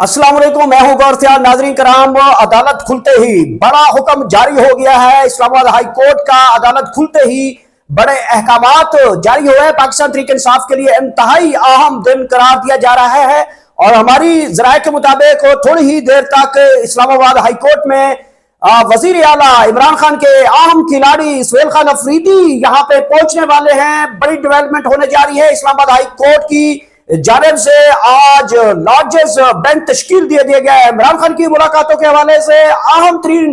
अस्सलाम वालेकुम, मैं हूं गौर सियाल। नाजरीन कराम, अदालत खुलते ही बड़ा हुक्म जारी हो गया है। इस्लामाबाद हाई कोर्ट का अदालत खुलते ही बड़े अहकामात जारी हुए हैं। पाकिस्तान तहरीक इंसाफ के लिए इंतहाई अहम दिन करार दिया जा रहा है और हमारी जराये के मुताबिक थोड़ी ही देर तक इस्लामाबाद हाई कोर्ट में वजीर आला इमरान खान के अहम खिलाड़ी सुहेल खान अफरीदी यहां पे पहुंचने वाले हैं। बड़ी डेवलपमेंट होने जा रही है। इस्लामाबाद हाई कोर्ट की जानिब से आज लार्जेस्ट बेंच तश्कील दिया गया है। इमरान खान की मुलाकातों के हवाले से अहम तरीन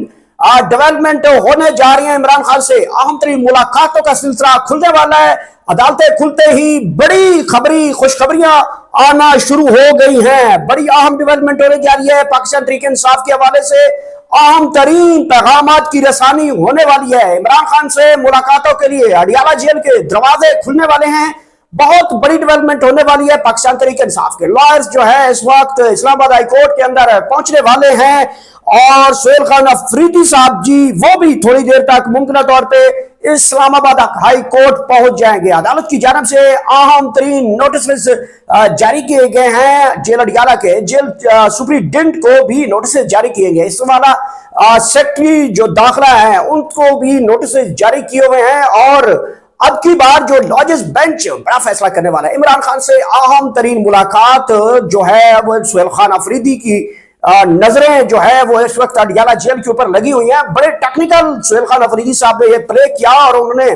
डेवलपमेंट होने जा रही है। इमरान खान से अहम तरीन मुलाकातों का सिलसिला खुलने वाला है। अदालतें खुलते ही बड़ी खबरी खुशखबरियां आना शुरू हो गई हैं। बड़ी अहम डेवलपमेंट होने जा रही है। पाकिस्तान तहरीक इंसाफ के हवाले से अहम तरीन पैगामात की रसानी होने वाली है। इमरान खान से मुलाकातों के लिए अडियाला जेल के दरवाजे खुलने वाले हैं। बहुत बड़ी डेवलपमेंट होने वाली है। पाकिस्तान तहरीक इंसाफ के लॉयर्स जो है इस वक्त इस्लामाबाद हाई कोर्ट के अंदर पहुंचने वाले हैं और सुहेल खान अफरीदी साहब जी वो भी थोड़ी देर तक मुमकिन तौर पे इस्लामाबाद हाई कोर्ट पहुंच जाएंगे। अदालत की जानब से अहम तरीन नोटिस जारी किए गए हैं। जेल अडियाला के जेल सुप्रीडेंट को भी नोटिस जारी किए गए। इसके अलावा सेक्रेटरी जो दाखिला है उनको भी नोटिस जारी किए हुए हैं और अब की बार जो लॉर्जेस्ट बेंच बड़ा फैसला करने वाला है। इमरान खान से अहम तरीन मुलाकात जो है वो सुहेल खान अफरीदी की नजरें जो है वो इस वक्त अडियाला जेल के ऊपर लगी हुई हैं। बड़े टेक्निकल सुहेल खान अफरीदी साहब ने ये प्ले किया और उन्होंने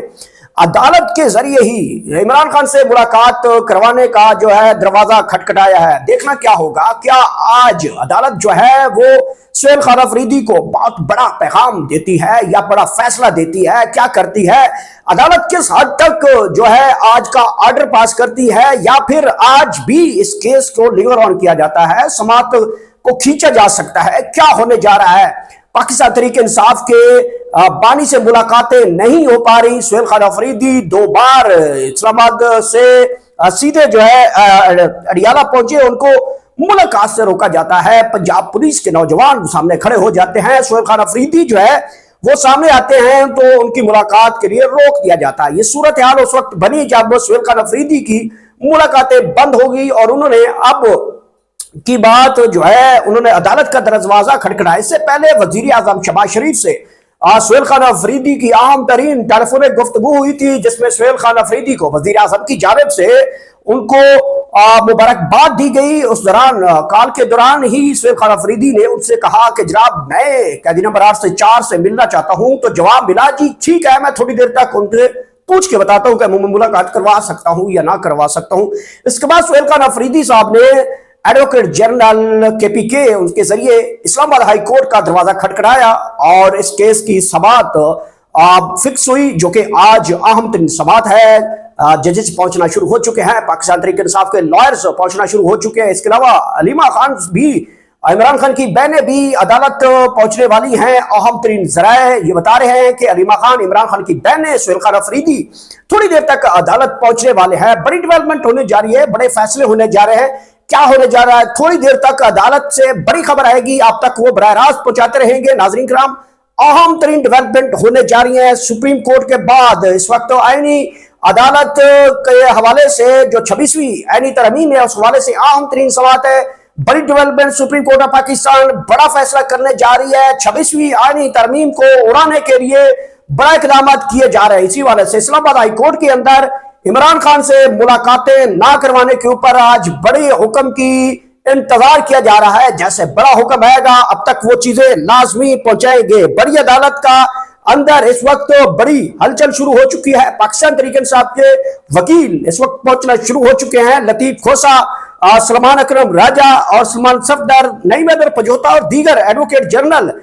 अदालत के जरिए ही इमरान खान से मुलाकात करवाने का जो है दरवाजा खटखटाया है। देखना क्या होगा, क्या आज अदालत जो है वो सुहेल खान अफरीदी को बहुत बड़ा पैगाम देती है या बड़ा फैसला देती है, क्या करती है अदालत, किस हद तक जो है आज का ऑर्डर पास करती है या फिर आज भी इस केस को लिवर ऑन किया जाता है, समाअत को खींचा जा सकता है। क्या होने जा रहा है? पाकिस्तान तहरीक इंसाफ के बानी से मुलाकातें नहीं हो पा रही। सुहेल खान अफरीदी 2 बार इस्लामाबाद से सीधे जो है अडियाला पहुंचे, उनको मुलाकात से रोका जाता है। पंजाब पुलिस के नौजवान सामने खड़े हो जाते हैं। सुहेल खान अफरीदी जो है वो सामने आते हैं तो उनकी मुलाकात के लिए रोक दिया जाता है। ये सूरत हाल उस वक्त बनी जब सुहेल खान अफरीदी की मुलाकातें बंद हो गई और उन्होंने अब की बात जो है उन्होंने अदालत का दरवाजा खटखटाया। इससे पहले वजीर आजम शहबाज शरीफ से सुहेल खान अफरीदी की अहम तरीन टेलीफोनिक गुफ्तगू हुई थी जिसमें सुहेल खान अफरीदी को वजीर आजम की जानिब से उनको मुबारकबाद दी गई। उस दौरान काल के दौरान ही सुहेल खान अफरीदी ने उनसे कहा कि जनाब मैं कैदी नंबर 8 से 4 से मिलना चाहता हूं। तो जवाब मिला जी ठीक है, मैं थोड़ी देर तक उनसे पूछ के बताता हूं कि मैं मुलाकात करवा सकता हूं या ना करवा सकता हूं। इसके बाद सुहेल खान अफरीदी साहब ने एडवोकेट जनरल KPK उनके जरिए इस्लामाबाद हाई कोर्ट का दरवाजा खटखटाया और इस केस की समाअत फिक्स हुई, जो कि आज अहम तरीन समाअत है। जजेस पहुंचना शुरू हो चुके हैं। पाकिस्तान तहरीक इंसाफ के लॉयर्स पहुंचना शुरू हो चुके हैं। इसके अलावा अलीमा खान भी, इमरान खान की बहनें भी अदालत पहुंचने वाली हैं। अहम तरीन जराए ये बता रहे हैं कि अलीमा खान, इमरान खान की बहनें, सुहेल खान अफरीदी थोड़ी देर तक अदालत पहुंचने वाले हैं। बड़ी डेवलपमेंट होने जा रही है, बड़े फैसले होने जा रहे हैं। क्या होने जा रहा है? थोड़ी देर तक अदालत से बड़ी खबर आएगी, आप तक वो बराह रास्त पहुंचाते रहेंगे। नाजरीन कराम, अहम तरीन डेवलपमेंट होने जा रही है। सुप्रीम कोर्ट के बाद इस वक्त तो आईनी अदालत के हवाले से जो 26वीं आईनी तरमीम है उस हवाले से अहम तरीन समाअत है। बड़ी development, supreme court of Pakistan बड़ा फैसला करने जा रही है। 26वीं आईनी तरमीम को उड़ाने के लिए बड़ा इकदाम किए जा रहे हैं। इसी वाले से इस्लामाबाद हाई कोर्ट के अंदर इमरान खान से मुलाकातें ना करवाने के ऊपर आज बड़े हुक्म की इंतजार किया जा रहा है। जैसे बड़ा हुक्म आएगा अब तक वो चीजें लाजमी पहुंचाएंगे। बड़ी अदालत का अंदर इस वक्त बड़ी हलचल शुरू हो चुकी है। पाकिस्तान तहरीक इंसाफ के वकील इस वक्त पहुंचना शुरू हो चुके हैं। लतीफ खोसा, सलमान अकरम राजा और सलमान सफदर, नईम हैदर पजोता और दीगर एडवोकेट जनरल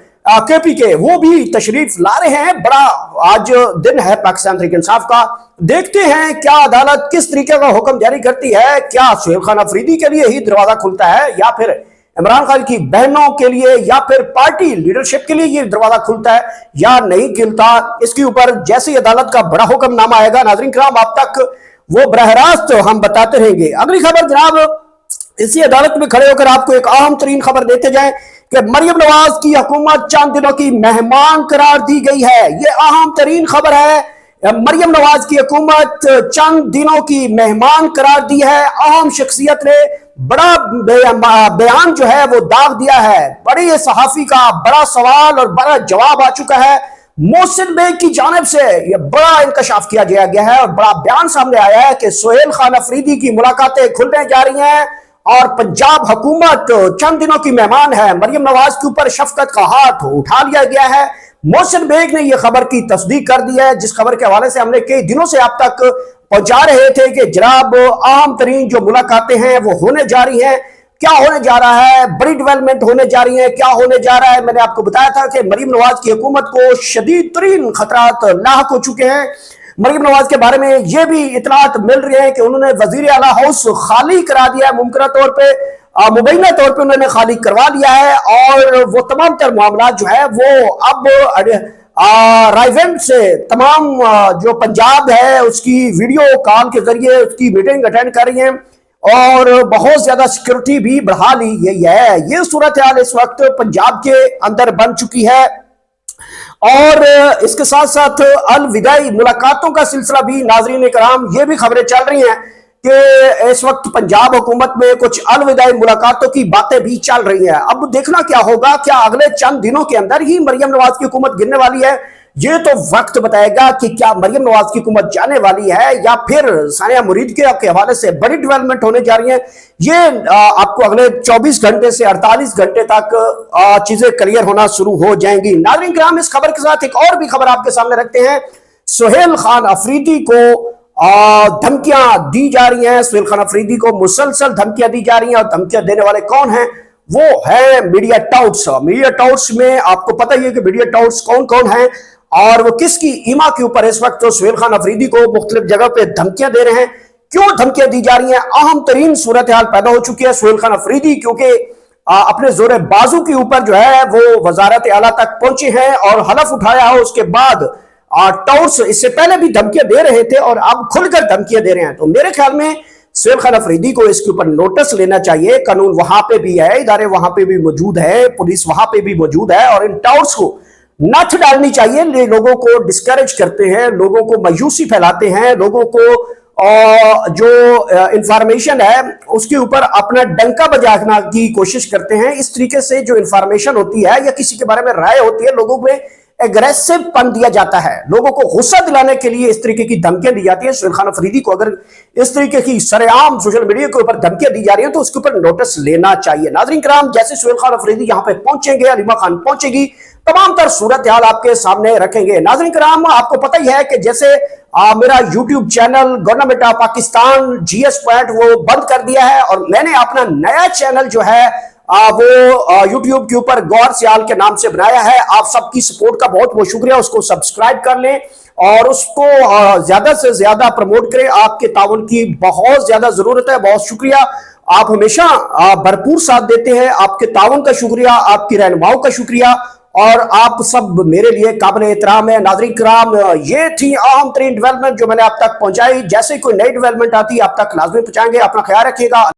KPK वो भी तशरीफ ला रहे हैं। बड़ा आज दिन है पाकिस्तान तहरीक इंसाफ का। देखते हैं क्या अदालत किस तरीके का हुक्म जारी करती है। क्या सुहेल खान अफरीदी के लिए ही दरवाजा खुलता है या फिर इमरान खान की बहनों के लिए या फिर पार्टी लीडरशिप के लिए ये दरवाजा खुलता है या नहीं खुलता? इसके ऊपर जैसे ही अदालत का बड़ा हुक्मनामा आएगा नाज़रीन कराम आप तक वो बराह रास्त हम बताते रहेंगे। अगली खबर जनाब, इसी अदालत में खड़े होकर आपको एक अहम तरीन खबर देते जाए कि मरियम नवाज की हुकूमत चंद दिनों की मेहमान करार दी गई है। ये अहम तरीन खबर है। मरियम नवाज की हुकूमत चंद दिनों की मेहमान करार दी है। अहम शख्सियत ने बड़ा बयान जो है वो दाग दिया है। बड़ी ये सहाफी का बड़ा सवाल और बड़ा जवाब आ चुका है। मोहसिन बेग की जानिब से यह बड़ा इंकशाफ किया गया है और बड़ा बयान सामने आया है कि सुहेल खान अफरीदी की मुलाकातें खुलने जा रही हैं और पंजाब हुकूमत चंद दिनों की मेहमान है। मरियम नवाज के ऊपर शफकत का हाथ उठा लिया गया है। मोहसिन बेग ने यह खबर की तस्दीक कर दी है, जिस खबर के हवाले से हमने कई दिनों से आप तक पहुंचा रहे थे कि जनाब अहम तरीन जो मुलाकातें हैं वो होने जा रही हैं। क्या होने जा रहा है, बड़ी डेवलपमेंट होने जा रही है, क्या होने जा रहा है। मैंने आपको बताया था कि मरियम नवाज की हुकूमत को शदीद तरीन खतरात लाहक हो चुके हैं। मरियम नवाज के बारे में यह भी इतलात मिल रही है कि उन्होंने वजीर आला हाउस खाली करा दिया है, मुमकिन तौर पर मुबैना तौर पे उन्होंने खाली करवा दिया है और वो तमाम तर मामला जो है वो अब रायवेंट से तमाम जो पंजाब है उसकी वीडियो कॉल के जरिए उसकी मीटिंग अटेंड कर रही हैं और बहुत ज्यादा सिक्योरिटी भी बढ़ा ली गई है। ये सूरत हाल इस वक्त पंजाब के अंदर बन चुकी है और इसके साथ साथ अलविदाई मुलाकातों का सिलसिला भी नाजरीन कराम, ये भी खबरें चल रही हैं कि इस वक्त पंजाब हुकूमत में कुछ अलविदाई मुलाकातों की बातें भी चल रही हैं। अब देखना क्या होगा, क्या अगले चंद दिनों के अंदर ही मरियम नवाज की हुकूमत गिरने वाली है, ये तो वक्त बताएगा कि क्या मरियम नवाज की हुकूमत जाने वाली है या फिर सानिया मुरीद के हवाले से बड़ी डेवलपमेंट होने जा रही है। ये आपको अगले 24 घंटे से 48 घंटे तक चीजें क्लियर होना शुरू हो जाएंगी। नाज़रीन किराम, इस खबर के साथ एक और भी खबर आपके सामने रखते हैं। सुहेल खान अफरीदी को धमकियां दी जा रही हैं। सुहेल खान अफरीदी को मुसलसल धमकियां दी जा रही हैं और धमकियां देने वाले कौन हैं? वो है मीडिया टाउट्स। मीडिया टाउट्स में आपको पता ही है कि मीडिया टाउट्स कौन कौन है और वो किसकी ईमा के ऊपर इस वक्त सुहेल खान अफरीदी को मुख्तलिफ जगह पे धमकियां दे रहे हैं। क्यों धमकियां दी जा रही हैं? अहम तरीन सूरत हाल पैदा हो चुकी है। सुहेल खान अफरीदी क्योंकि अपने जोरे बाजू के ऊपर जो है वो वजारत आला तक पहुंचे हैं और हलफ उठाया है। उसके बाद टाउट्स इससे पहले भी धमकियां दे रहे थे और अब खुलकर धमकियां दे रहे हैं। तो मेरे ख्याल में सुहेल खान अफरीदी को इसके ऊपर नोटिस लेना चाहिए। कानून वहां पे भी है, इदारे वहां पे भी मौजूद है, पुलिस वहां पे भी मौजूद है और इन टाउट्स को नथ डालनी चाहिए। लोगों को डिस्करेज करते हैं, लोगों को मायूसी फैलाते हैं, लोगों को जो इंफॉर्मेशन है उसके ऊपर अपना डंका बजाना की कोशिश करते हैं। इस तरीके से जो इंफॉर्मेशन होती है या किसी के बारे में राय होती है, लोगों में एग्रेसिव पन दिया जाता है, लोगों को गुस्सा दिलाने के लिए इस तरीके की धमकियां दी जाती है। सुहेल खान अफरीदी को अगर इस तरीके की सरेआम सोशल मीडिया के ऊपर धमकियां दी जा रही हैं तो उसके ऊपर नोटिस लेना चाहिए। नाज़रीन किराम, जैसे सुहेल खान अफरीदी यहां पे पहुंचेंगे, अलीमा खान पहुंचेगी, तमाम तर सूरत हाल आपके सामने रखेंगे। नाज़रीन किराम, आपको पता ही है कि जैसे मेरा YouTube channel government of Pakistan GS point वो बंद कर दिया है और मैंने अपना नया चैनल जो है वो यूट्यूब के ऊपर गौर सियाल के नाम से बनाया है। आप सबकी सपोर्ट का बहुत बहुत शुक्रिया। उसको सब्सक्राइब कर लें और उसको ज्यादा से ज्यादा प्रमोट करें। आपके ताउन की बहुत ज्यादा जरूरत है। बहुत शुक्रिया, आप हमेशा भरपूर साथ देते हैं। आपके ताउन का शुक्रिया, आपकी रहनुमाओं का शुक्रिया और आप सब मेरे लिए काबिल एहतराम है। नाज़रीन किराम, ये थी अहम तरीन डेवलपमेंट जो मैंने आप तक पहुंचाई। जैसे कोई नई डेवलपमेंट आती है आप तक लाजमी पहुंचाएंगे। अपना ख्याल रखिएगा।